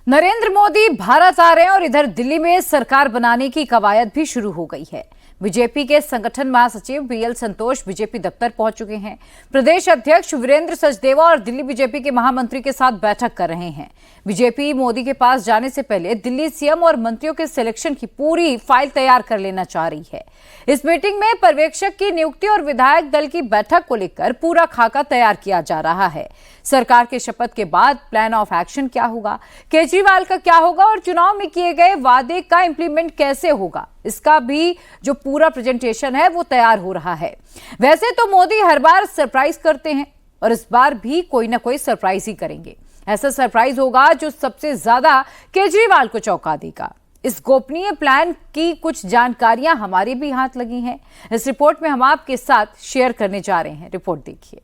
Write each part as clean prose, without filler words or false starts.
नरेंद्र मोदी भारत आ रहे हैं और इधर दिल्ली में सरकार बनाने की कवायद भी शुरू हो गई है। बीजेपी के संगठन महासचिव बीएल संतोष बीजेपी दफ्तर पहुंच चुके हैं। प्रदेश अध्यक्ष वीरेंद्र सचदेवा और दिल्ली बीजेपी के महामंत्री के साथ बैठक कर रहे हैं। बीजेपी मोदी के पास जाने से पहले दिल्ली सीएम और मंत्रियों के सिलेक्शन की पूरी फाइल तैयार कर लेना चाह रही है। इस मीटिंग में पर्यवेक्षक की नियुक्ति और विधायक दल की बैठक को लेकर पूरा खाका तैयार किया जा रहा है। सरकार के शपथ के बाद प्लान ऑफ एक्शन क्या होगा, केजरीवाल का क्या होगा और चुनाव में किए गए वादे का इंप्लीमेंट कैसे होगा, इसका भी जो पूरा प्रेजेंटेशन है वो तैयार हो रहा है। वैसे तो मोदी हर बार सरप्राइज करते हैं और इस बार भी कोई ना कोई सरप्राइज ही करेंगे। ऐसा सरप्राइज होगा जो सबसे ज्यादा केजरीवाल को चौंका देगा। इस गोपनीय प्लान की कुछ जानकारियां हमारे भी हाथ लगी हैं। इस रिपोर्ट में हम आपके साथ शेयर करने जा रहे हैं। रिपोर्ट देखिए।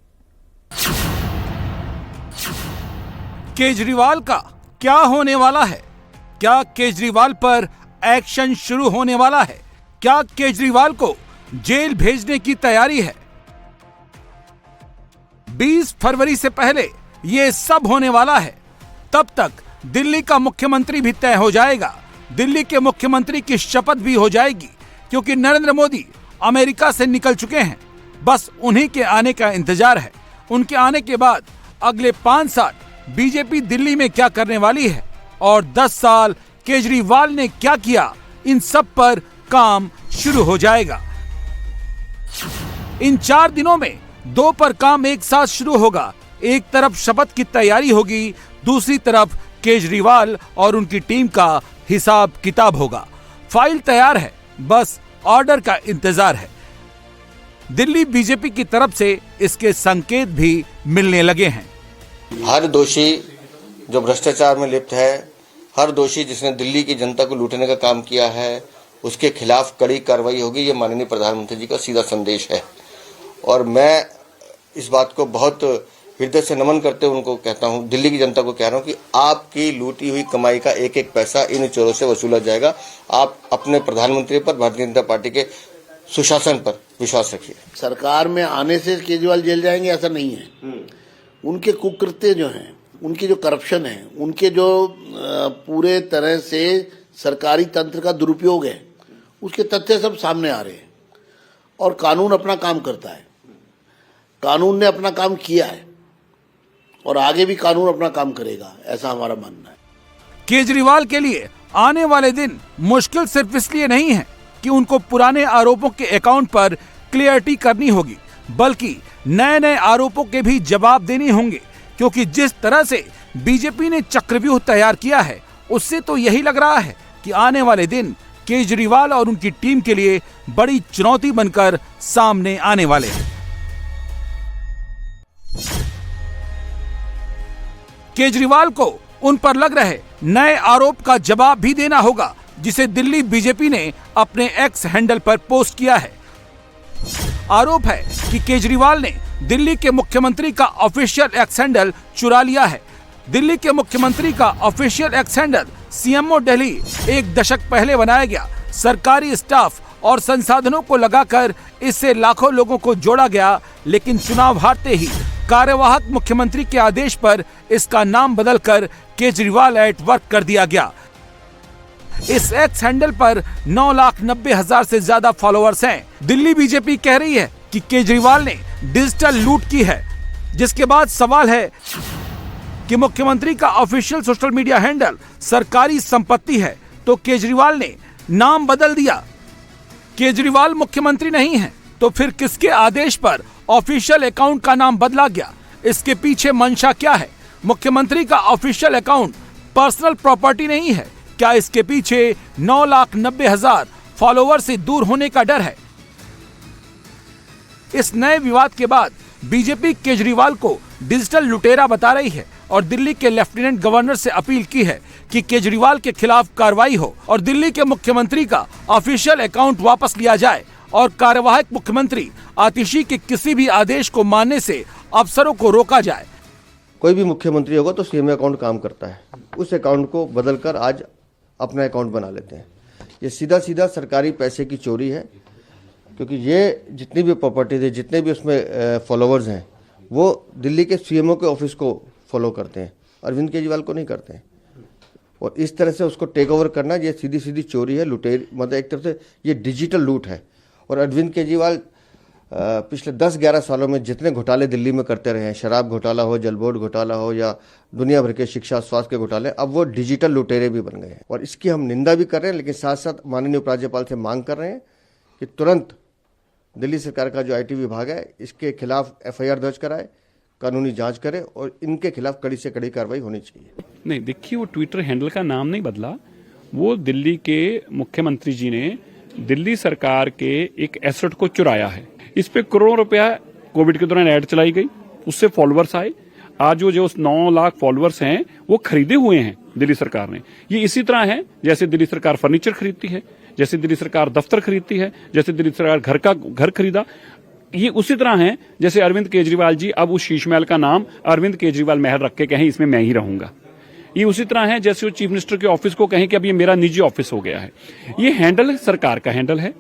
केजरीवाल का क्या होने वाला है? क्या केजरीवाल पर एक्शन शुरू होने वाला है? क्या केजरीवाल को जेल भेजने की तैयारी है? 20 फरवरी से पहले ये सब होने वाला है। तब तक दिल्ली का मुख्यमंत्री भी तय हो जाएगा। दिल्ली के मुख्यमंत्री की शपथ भी हो जाएगी, क्योंकि नरेंद्र मोदी अमेरिका से निकल चुके हैं। बस उन्हीं के आने का इंतजार है। उनके आने के बाद अगले 5 साल बीजेपी दिल्ली में क्या करने वाली है और 10 साल केजरीवाल ने क्या किया, इन सब पर काम शुरू हो जाएगा। इन 4 दिनों में 2 पर काम एक साथ शुरू होगा। एक तरफ शपथ की तैयारी होगी, दूसरी तरफ केजरीवाल और उनकी टीम का हिसाब किताब होगा। फाइल तैयार है, बस ऑर्डर का इंतजार है। दिल्ली बीजेपी की तरफ से इसके संकेत भी मिलने लगे हैं। हर दोषी जो भ्रष्टाचार में लिप्त है, हर दोषी जिसने दिल्ली की जनता को लूटने का काम किया है, उसके खिलाफ कड़ी कार्रवाई होगी। ये माननीय प्रधानमंत्री जी का सीधा संदेश है और मैं इस बात को बहुत हृदय से नमन करते हुए उनको कहता हूं, दिल्ली की जनता को कह रहा हूं कि आपकी लूटी हुई कमाई का एक एक पैसा इन चोरों से वसूला जाएगा। आप अपने प्रधानमंत्री पर, भारतीय जनता पार्टी के सुशासन पर विश्वास रखिए। सरकार में आने से केजरीवाल जेल जाएंगे ऐसा नहीं है। उनके कुकृत्य जो हैं, उनकी जो करप्शन है, उनके जो पूरे तरह से सरकारी तंत्र का दुरुपयोग है, उसके तथ्य सब सामने आ रहे हैं और कानून अपना काम करता है। कानून ने अपना काम किया है और आगे भी कानून अपना काम करेगा, ऐसा हमारा मानना है। केजरीवाल के लिए आने वाले दिन मुश्किल सिर्फ इसलिए नहीं है कि उनको पुराने आरोपों के अकाउंट पर क्लियरिटी करनी होगी, बल्कि नए नए आरोपों के भी जवाब देने होंगे, क्योंकि जिस तरह से बीजेपी ने चक्रव्यूह तैयार किया है, उससे तो यही लग रहा है कि आने वाले दिन केजरीवाल और उनकी टीम के लिए बड़ी चुनौती बनकर सामने आने वाले हैं। केजरीवाल को उन पर लग रहे नए आरोप का जवाब भी देना होगा, जिसे दिल्ली बीजेपी ने अपने एक्स हैंडल पर पोस्ट किया है। आरोप है कि केजरीवाल ने दिल्ली के मुख्यमंत्री का ऑफिशियल एक्स हैंडल चुरा लिया है। दिल्ली के मुख्यमंत्री का official x handle CMO Delhi 1 दशक पहले बनाया गया। सरकारी स्टाफ और संसाधनों को लगाकर इससे लाखों लोगों को जोड़ा गया, लेकिन चुनाव हारते ही कार्यवाहक मुख्यमंत्री के आदेश पर इसका नाम बदलकर केजरीवाल एट वर्क कर दिया गया। इस एक्स हैंडल पर 9,90,000 से ज्यादा फॉलोअर्स हैं। दिल्ली बीजेपी कह रही है कि केजरीवाल ने डिजिटल लूट की है, जिसके बाद सवाल है कि मुख्यमंत्री का ऑफिशियल सोशल मीडिया हैंडल सरकारी संपत्ति है, तो केजरीवाल ने नाम बदल दिया। केजरीवाल मुख्यमंत्री नहीं है, तो फिर किसके आदेश पर ऑफिशियल अकाउंट का नाम बदला गया? इसके पीछे मंशा क्या है? मुख्यमंत्री का ऑफिशियल अकाउंट पर्सनल प्रॉपर्टी नहीं है। क्या इसके पीछे 9,90,000 फॉलोअर से दूर होने का डर है? इस नए विवाद के बाद बीजेपी केजरीवाल को डिजिटल लुटेरा बता रही है और दिल्ली के लेफ्टिनेंट गवर्नर से अपील की है कि केजरीवाल के खिलाफ कार्रवाई हो और दिल्ली के मुख्यमंत्री का ऑफिशियल अकाउंट वापस लिया जाए और कार्यवाहक मुख्यमंत्री आतिशी के किसी भी आदेश को मानने से अफसरों को रोका जाए। कोई भी मुख्यमंत्री होगा तो सीएम अकाउंट काम करता है, उस अकाउंट को बदलकर आज अपना अकाउंट बना लेते हैं। ये सीधा सीधा सरकारी पैसे की चोरी है, क्योंकि ये जितनी भी प्रॉपर्टीज है, जितने भी उसमें फॉलोअर्स हैं, वो दिल्ली के सीएमओ के ऑफिस को फॉलो करते हैं, अरविंद केजरीवाल को नहीं करते हैं। और इस तरह से उसको टेक ओवर करना ये सीधी सीधी चोरी है, लुटेर, मतलब एक तरह से ये डिजिटल लूट है। और अरविंद केजरीवाल पिछले 10-11 सालों में जितने घोटाले दिल्ली में करते रहे हैं, शराब घोटाला हो, जल बोर्ड घोटाला हो या दुनिया भर के शिक्षा स्वास्थ्य के घोटाले, अब वो डिजिटल लुटेरे भी बन गए हैं। और इसकी हम निंदा भी कर रहे हैं, लेकिन साथ साथ माननीय उपराज्यपाल से मांग कर रहे हैं कि तुरंत दिल्ली सरकार का जो IT विभाग है इसके खिलाफ FIR दर्ज कराए, कानूनी जांच करे और इनके खिलाफ कड़ी से कड़ी कार्रवाई होनी चाहिए। नहीं, देखिए, वो ट्विटर हैंडल का नाम नहीं बदला, वो दिल्ली के मुख्यमंत्री जी ने दिल्ली सरकार के एक एसेट को चुराया है। इस पे करोड़ों रुपया कोविड के दौरान ऐड चलाई गई, उससे फॉलोअर्स आए। आज वो जो 9 लाख फॉलोअर्स हैं वो खरीदे हुए हैं दिल्ली सरकार ने। ये इसी तरह है जैसे दिल्ली सरकार फर्नीचर खरीदती है, जैसे दिल्ली सरकार दफ्तर खरीदती है, जैसे दिल्ली सरकार घर खरीदा। ये उसी तरह है जैसे अरविंद केजरीवाल जी अब उस शीश महल का नाम अरविंद केजरीवाल महल रख के कहें इसमें मैं ही रहूंगा। ये उसी तरह है जैसे वो चीफ मिनिस्टर के ऑफिस को कहें कि अब ये मेरा निजी ऑफिस हो गया है। ये हैंडल सरकार का हैंडल है,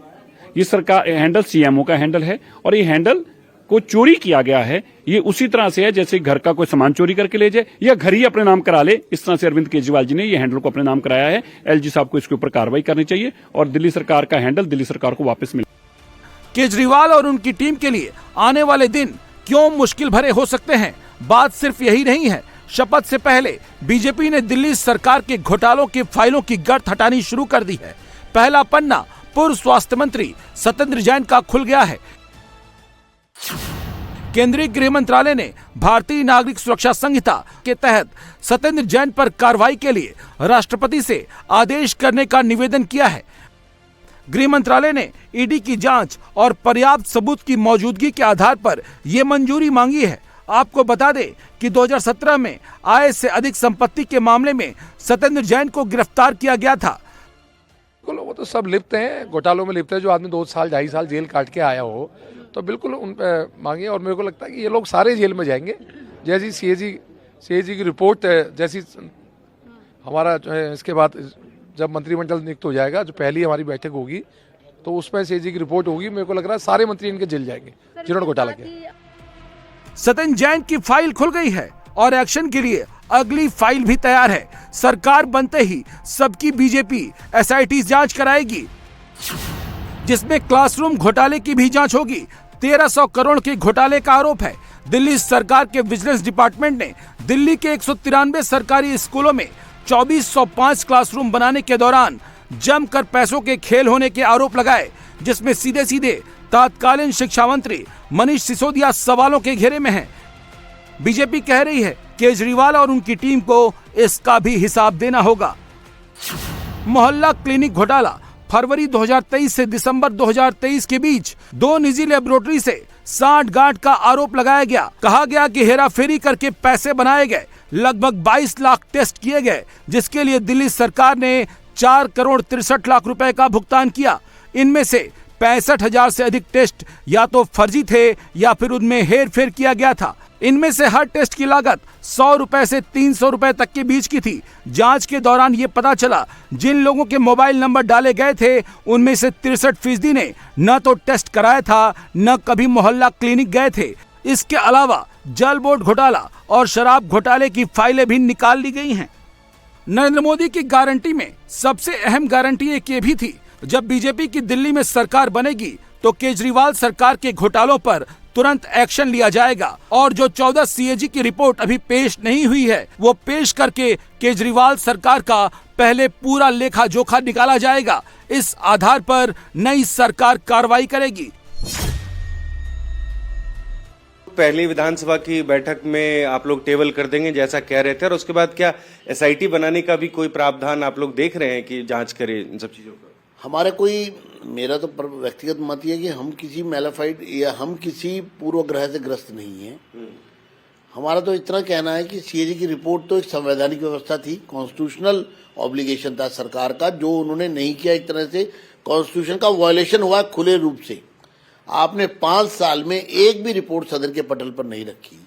ये सरकार हैंडल CMO का हैंडल है, और ये हैंडल को चोरी किया गया है। ये उसी तरह से है जैसे घर का कोई सामान चोरी करके ले जाए या घर ही अपने नाम करा ले। इस तरह से अरविंद केजरीवाल जी ने ये हैंडल को अपने नाम कराया है। LG साहब को इसके ऊपर कार्रवाई करनी चाहिए और दिल्ली सरकार का हैंडल दिल्ली सरकार को वापस मिले। केजरीवाल और उनकी टीम के लिए आने वाले दिन क्यों मुश्किल भरे हो सकते हैं, बात सिर्फ यही नहीं है। शपथ से पहले बीजेपी ने दिल्ली सरकार के घोटालों की फाइलों की गर्त हटानी शुरू कर दी है। पहला पन्ना पूर्व स्वास्थ्य मंत्री सत्येंद्र जैन का खुल गया है। केंद्रीय गृह मंत्रालय ने भारतीय नागरिक सुरक्षा संहिता के तहत सत्येंद्र जैन पर कार्रवाई के लिए राष्ट्रपति से आदेश करने का निवेदन किया है। गृह मंत्रालय ने ED की जांच और पर्याप्त सबूत की मौजूदगी के आधार पर यह मंजूरी मांगी है। आपको बता दें कि 2017 में आय से अधिक संपत्ति के मामले में सत्येंद्र जैन को गिरफ्तार किया गया था। वो तो सब लिप्त हैं, घोटालों में लिप्त है। जो आदमी 2 साल 2.5 साल जेल काट के आया हो तो बिल्कुल उन पर मांगे। और मेरे को लगता है कि ये लोग सारे जेल में जाएंगे। जैसी CAG की रिपोर्ट जैसी हमारा जो है, इसके बाद जब मंत्रिमंडल नियुक्त हो जाएगा, जो पहली हमारी बैठक होगी तो उसमें CAG की रिपोर्ट होगी। मेरे को लग रहा है सारे मंत्री इनके जेल जाएंगे जिन्होंने घोटाला किया। सत्येंद्र जैन की फाइल खुल गई है और एक्शन के लिए अगली फाइल भी तैयार है। सरकार बनते ही सबकी बीजेपी SIT जांच कराएगी, जिसमें क्लासरूम घोटाले की भी जांच होगी। 1300 करोड़ के घोटाले का आरोप है। दिल्ली सरकार के विजिलेंस डिपार्टमेंट ने दिल्ली के 193 सरकारी स्कूलों में 2405 क्लासरूम बनाने के दौरान जमकर पैसों के खेल होने के आरोप लगाए, जिसमें सीधे सीधे तत्कालीन शिक्षा मंत्री मनीष सिसोदिया सवालों के घेरे में हैं। बीजेपी कह रही है केजरीवाल और उनकी टीम को इसका भी हिसाब देना होगा। मोहल्ला क्लिनिक घोटाला फरवरी 2023 से दिसंबर 2023 के बीच 2 निजी लेबोरेटरी से सांठ-गांठ का आरोप लगाया गया। कहा गया कि हेराफेरी करके पैसे बनाए गए। लगभग 22 लाख टेस्ट किए गए, जिसके लिए दिल्ली सरकार ने 4 करोड़ 63 लाख रुपए का भुगतान किया। इनमें से 65,000 से अधिक टेस्ट या तो फर्जी थे या फिर उनमें हेर फेर किया गया था। इनमें से हर टेस्ट की लागत 100 रुपए से 300 रुपए तक के बीच की थी। जांच के दौरान ये पता चला जिन लोगों के मोबाइल नंबर डाले गए थे उनमें से 63% ने न तो टेस्ट कराया था, न कभी मोहल्ला क्लिनिक गए थे। इसके अलावा जल बोर्ड घोटाला और शराब घोटाले की फाइलें भी निकाल ली गई हैं। नरेंद्र मोदी की गारंटी में सबसे अहम गारंटी एक ये भी थी, जब बीजेपी की दिल्ली में सरकार बनेगी तो केजरीवाल सरकार के घोटालों पर तुरंत एक्शन लिया जाएगा और जो 14 CAG की रिपोर्ट अभी पेश नहीं हुई है वो पेश करके केजरीवाल सरकार का पहले पूरा लेखा जोखा निकाला जाएगा। इस आधार पर नई सरकार कार्रवाई करेगी। पहली विधानसभा की बैठक में आप लोग टेबल कर देंगे जैसा कह रहे थे, और उसके बाद क्या SIT बनाने का भी कोई प्रावधान आप लोग देख रहे हैं कि जांच करे इन सब चीजों का? हमारा मेरा तो व्यक्तिगत मत ये है कि हम किसी मैलाफाइड या हम किसी पूर्वग्रह से ग्रस्त नहीं है। हमारा तो इतना कहना है कि CAG की रिपोर्ट तो एक संवैधानिक व्यवस्था थी, कॉन्स्टिट्यूशनल ऑब्लिगेशन था सरकार का, जो उन्होंने नहीं किया। एक तरह से कॉन्स्टिट्यूशन का वायलेशन हुआ खुले रूप से। आपने 5 साल में एक भी रिपोर्ट सदन के पटल पर नहीं रखी।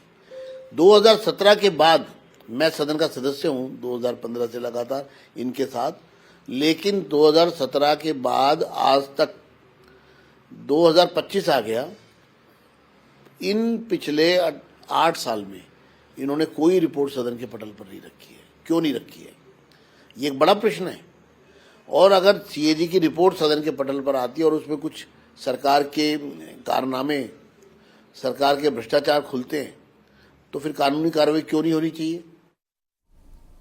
2017 के बाद मैं सदन का सदस्य हूं, 2015 से लगातार इनके साथ, लेकिन 2017 के बाद आज तक 2025 आ गया, इन पिछले 8 साल में इन्होंने कोई रिपोर्ट सदन के पटल पर नहीं रखी है। क्यों नहीं रखी है? ये एक बड़ा प्रश्न है। और अगर सीएजी की रिपोर्ट सदन के पटल पर आती है और उसमें कुछ सरकार के कारनामे, सरकार के भ्रष्टाचार खुलते हैं, तो फिर कानूनी कार्रवाई क्यों नहीं होनी चाहिए?